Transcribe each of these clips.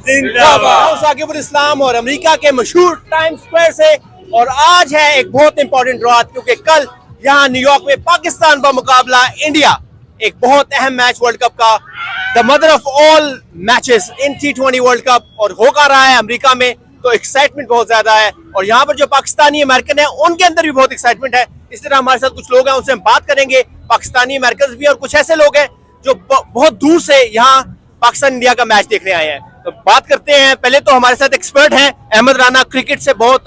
जिंदाबाद। साकिबुल इस्लाम और अमेरिका के मशहूर टाइम स्क्वायर से। और आज है एक बहुत इंपॉर्टेंट रात, क्योंकि कल यहाँ न्यूयॉर्क में पाकिस्तान का मुकाबला इंडिया, एक बहुत अहम मैच वर्ल्ड कप का, the mother of all matches in T20 world cup, और होगा रहा है अमेरिका में। तो एक्साइटमेंट बहुत ज्यादा है, और यहाँ पर जो पाकिस्तानी अमेरिकन है उनके अंदर भी बहुत एक्साइटमेंट है। इस तरह हमारे साथ कुछ लोग हैं, उनसे हम बात करेंगे, पाकिस्तानी अमेरिकन भी, और कुछ ऐसे लोग हैं जो बहुत दूर से यहाँ पाकिस्तान इंडिया का मैच देखने आए हैं। तो बात करते हैं। पहले तो हमारे साथ एक्सपर्ट हैं अहमद राना, क्रिकेट से बहुत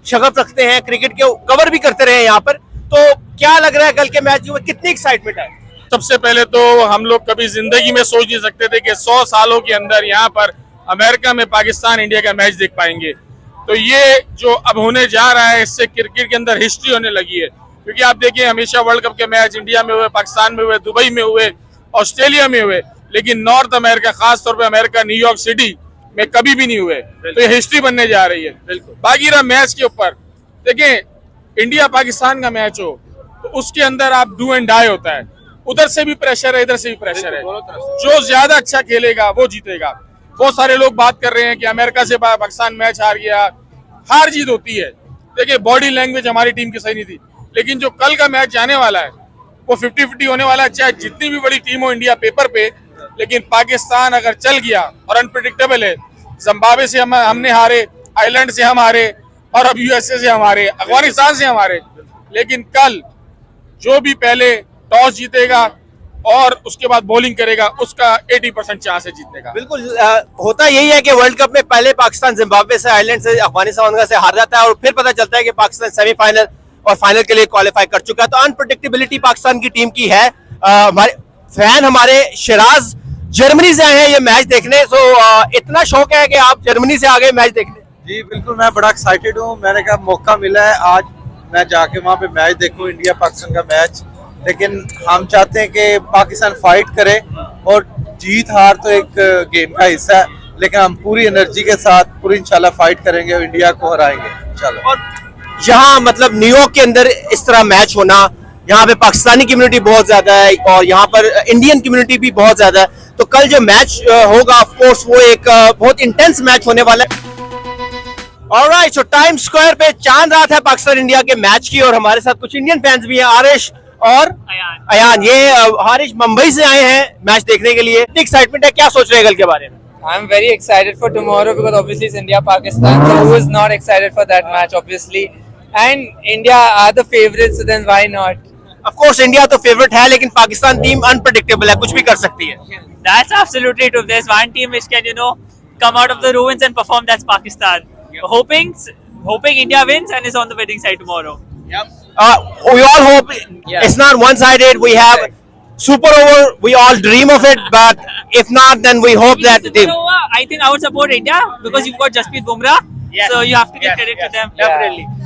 शगफ रखते हैं, क्रिकेट के कवर भी करते रहे यहाँ पर। तो क्या लग रहा है कल के मैच में, कितनी एक्साइटमेंट है? सबसे पहले तो हम लोग कभी जिंदगी में सोच नहीं सकते थे कि 100 सालों के अंदर यहाँ पर अमेरिका में पाकिस्तान इंडिया का मैच देख पाएंगे। तो ये जो अब होने जा रहा है, इससे क्रिकेट के अंदर हिस्ट्री होने लगी है। क्योंकि आप देखिए, हमेशा वर्ल्ड कप के मैच इंडिया में हुए, पाकिस्तान में हुए, दुबई में हुए, ऑस्ट्रेलिया में हुए, लेकिन नॉर्थ अमेरिका, खासतौर पे अमेरिका, न्यूयॉर्क सिटी में कभी भी नहीं हुए। तो ये हिस्ट्री बनने जा रही है। बाकी रहा मैच के ऊपर, देखिए इंडिया पाकिस्तान का मैच हो तो उसके अंदर आप डू एंड डाई होता है। उधर से भी प्रेशर है, इधर से भी प्रेशर है। जो ज्यादा अच्छा खेलेगा वो जीतेगा। बहुत सारे लोग बात कर रहे हैं कि अमेरिका से पाकिस्तान मैच हार गया। हार जीत होती है। देखिए बॉडी लैंग्वेज हमारी टीम की सही नहीं थी, लेकिन जो कल का मैच जाने वाला है वो 50-50 होने वाला है। चाहे जितनी भी बड़ी टीम हो इंडिया पेपर पे, लेकिन पाकिस्तान अगर चल गया, और अनप्रेडिक्टेबल है। जिम्बाब्वे से हमने हारे, आयरलैंड से हम हारे, और अब यूएसए से हमारे, अफगानिस्तान से हमारे। लेकिन कल जो भी पहले टॉस जीतेगा और उसके बाद बॉलिंग करेगा, उसका 80% चांस है जीतने का। बिल्कुल होता यही है कि वर्ल्ड कप में पहले पाकिस्तान जिम्बाब्वे से, आयरलैंड से, अफगानिस्तान से हार जाता है, और फिर पता चलता है कि पाकिस्तान सेमीफाइनल और फाइनल के लिए क्वालिफाई कर चुका है। तो अनप्रेडिक्टेबिलिटी पाकिस्तान की टीम की है। हमारे फैन, हमारे शिराज जर्मनी से आए हैं ये मैच देखने। तो इतना शौक है कि आप जर्मनी से आ गए मैच देखने? जी बिल्कुल, मैं बड़ा एक्साइटेड हूँ। मैंने कहा मौका मिला है आज मैं जाके वहाँ पे मैच देखूँ, इंडिया पाकिस्तान का मैच। लेकिन हम चाहते हैं कि पाकिस्तान फाइट करे, और जीत हार तो एक गेम का हिस्सा है, लेकिन हम पूरी एनर्जी के साथ पूरी इंशाल्लाह फाइट करेंगे और इंडिया को हराएंगे इंशाल्लाह। और यहाँ मतलब न्यूयॉर्क के अंदर इस तरह मैच होना, यहाँ पे पाकिस्तानी कम्युनिटी बहुत ज्यादा है और यहाँ पर इंडियन कम्युनिटी भी बहुत ज्यादा है। तो कल जो मैच होगा, ऑफ कोर्स वो एक बहुत इंटेंस मैच होने वाला है। ऑलराइट, सो टाइम स्क्वायर पे चांद रात है पाकिस्तान इंडिया के मैच की, और हमारे साथ कुछ इंडियन फैंस भी हैं, आरिश और अयान। ये हारिश मुंबई से आए हैं मैच देखने के लिए। इतनी एक्साइटमेंट है, क्या सोच रहे हैं कल के बारे में? I'm very excited for tomorrow because obviously it's India Pakistan. So who is not excited for that match? Obviously, and India are the favorites, so then why not? Of course India तो favourite है, लेकिन Pakistan team unpredictable है, कुछ भी कर सकती है। That's absolutely true. There's one team which can, come out of the ruins and perform. That's Pakistan. Hoping India wins and is on the winning side tomorrow. We all hope it's not one-sided. We have super over. We all dream of it, but if not, then we hope that they. I think I would support India because you've got Jasprit Bumrah. Yes. So you have to give credit to them.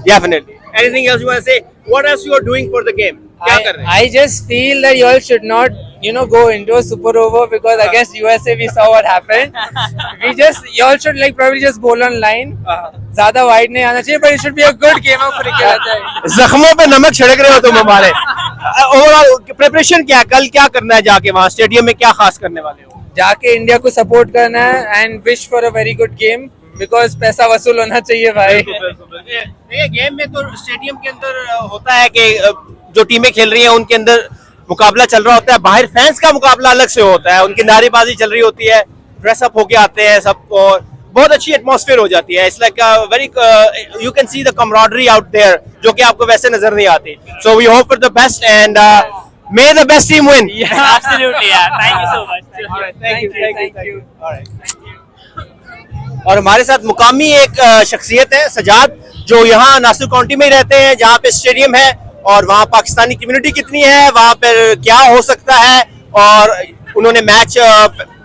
Definitely. Anything else you want to say? What else you are doing for the game? I just feel that you all should not, go into a super over because against USA we saw what happened. You all should probably just bowl on line. ज़्यादा wide नहीं आना चाहिए, but it should be a good game of cricket. जख्मों पे नमक छिड़क रहे हो तुम हमारे। ओवरऑल प्रिपरेशन क्या, कल क्या करना है जाके वहाँ स्टेडियम में, क्या खास करने वाले हो? जाके इंडिया को सपोर्ट करना है and wish for a very good game because पैसा वसूल होना चाहिए भाई। देखिए गेम में तो स्टेडियम के अंदर होता है कि जो टीमें खेल रही हैं उनके अंदर मुकाबला चल रहा होता है, बाहर फैंस का मुकाबला अलग से होता है, उनकी नारेबाजी चल रही होती है, ड्रेस अप होके आते हैं सब, और बहुत अच्छी एटमॉस्फेयर हो जाती है। It's like very, you can see the camaraderie out there, जो कि आपको वैसे नजर नहीं आती। So we hope for the best and may the best team win. Absolutely, yeah. Thank you so much. Thank you. और हमारे साथ मुकामी एक शख्सियत है सजाद, जो यहाँ नासिर काउंटी में ही रहते हैं, जहाँ पे स्टेडियम है, और वहाँ पाकिस्तानी कम्युनिटी कितनी है, वहाँ पर क्या हो सकता है, और उन्होंने मैच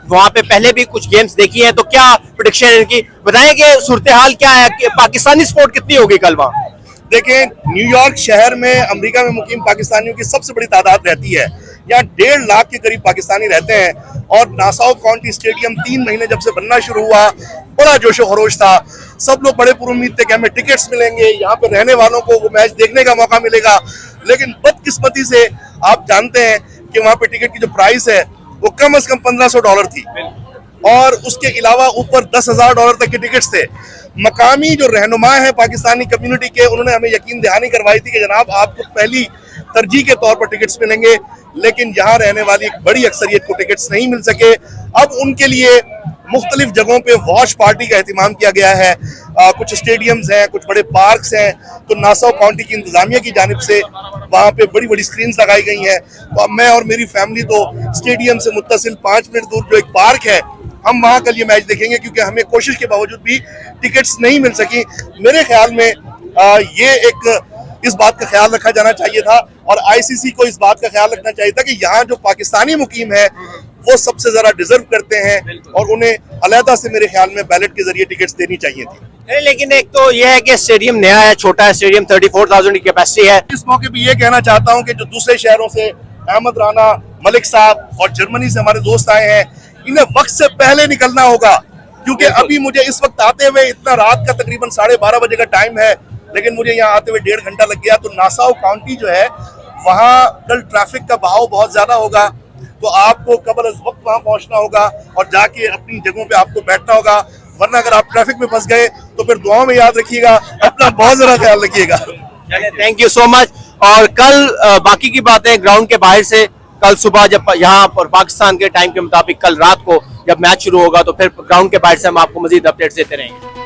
वहाँ पे पहले भी कुछ गेम्स देखी हैं, तो क्या प्रेडिक्शन है इनकी, बताएं कि सूरत हाल क्या है कि पाकिस्तानी सपोर्ट कितनी होगी कल वहाँ? देखें, न्यूयॉर्क शहर में अमेरिका में मुकीम पाकिस्तानियों की सबसे बड़ी तादाद रहती है। यहाँ 1.5 लाख के करीब पाकिस्तानी रहते हैं, और नासाउ काउंटी स्टेडियम 3 महीने जब से बनना शुरू हुआ, बड़ा जोशो खरोश था। सब लोग बड़े पुरुम्मीद थे कि हमें टिकट्स मिलेंगे, यहाँ पे रहने वालों को वो मैच देखने का मौका मिलेगा। लेकिन बदकिस्मती से आप जानते हैं कि वहाँ पे टिकट की जो प्राइस है वो कम से कम $1500 थी, और उसके अलावा ऊपर $10,000 तक के टिकट्स थे। मकामी जो रहनुमा है पाकिस्तानी कम्युनिटी के, उन्होंने हमें यकीन दहानी करवाई थी कि जनाब आपको पहली तरजीह के तौर पर टिकट्स मिलेंगे, लेकिन यहाँ रहने वाली एक बड़ी अक्सरियत को टिकट्स नहीं मिल सके। अब उनके लिए मुख्तलिफ जगहों पे वॉच पार्टी का एहतमाम किया गया है। कुछ स्टेडियम्स हैं, कुछ बड़े पार्क्स हैं, तो नासाउ काउंटी की इंतजामिया की जानिब से वहाँ पे बड़ी बड़ी स्क्रीन्स लगाई गई हैं। तो अब मैं और मेरी फैमिली तो स्टेडियम से मुत्तसिल 5 मिनट दूर जो एक पार्क है, हम वहाँ कल ये मैच देखेंगे, क्योंकि हमें कोशिश के बावजूद भी टिकट्स नहीं मिल सकी। मेरे ख्याल में ये इस बात का ख्याल रखा जाना चाहिए था, और आईसीसी को इस बात का ख्याल रखना चाहिए था कि यहाँ जो पाकिस्तानी मुकीम है वो सबसे ज्यादा डिजर्व करते हैं, और उन्हें अलहदा से मेरे ख्याल में बैलेट के जरिए टिकट्स देनी चाहिए थी। लेकिन एक तो यह है कि स्टेडियम नया है, छोटा है स्टेडियम, 34,000 की कैपेसिटी है। इस मौके पे ये कहना चाहता हूँ कि जो दूसरे शहरों से अहमद राना, मलिक साहब और जर्मनी से हमारे दोस्त आए हैं, इन्हें वक्त से पहले निकलना होगा, क्योंकि अभी मुझे इस वक्त आते हुए इतना रात का तकरीबन 12:30 बजे का टाइम है, लेकिन मुझे यहाँ आते हुए 1.5 घंटा लग गया। तो नासाउ काउंटी जो है वहाँ कल ट्रैफिक का बहाव बहुत ज्यादा होगा, तो आपको कबल अज़ वक्त वहाँ पहुँचना होगा और जाके अपनी जगहों पे आपको बैठना होगा, वरना अगर आप ट्रैफिक में फंस गए तो फिर दुआओं में याद रखिएगा, अपना बहुत जरा ख्याल रखिएगा। Thank you so much. और कल बाकी की बातें ग्राउंड के बाहर से, कल सुबह जब यहाँ पर पाकिस्तान के टाइम के मुताबिक कल रात को जब मैच शुरू होगा तो फिर ग्राउंड के बाहर से हम आपको मजीद अपडेट्स देते रहेंगे।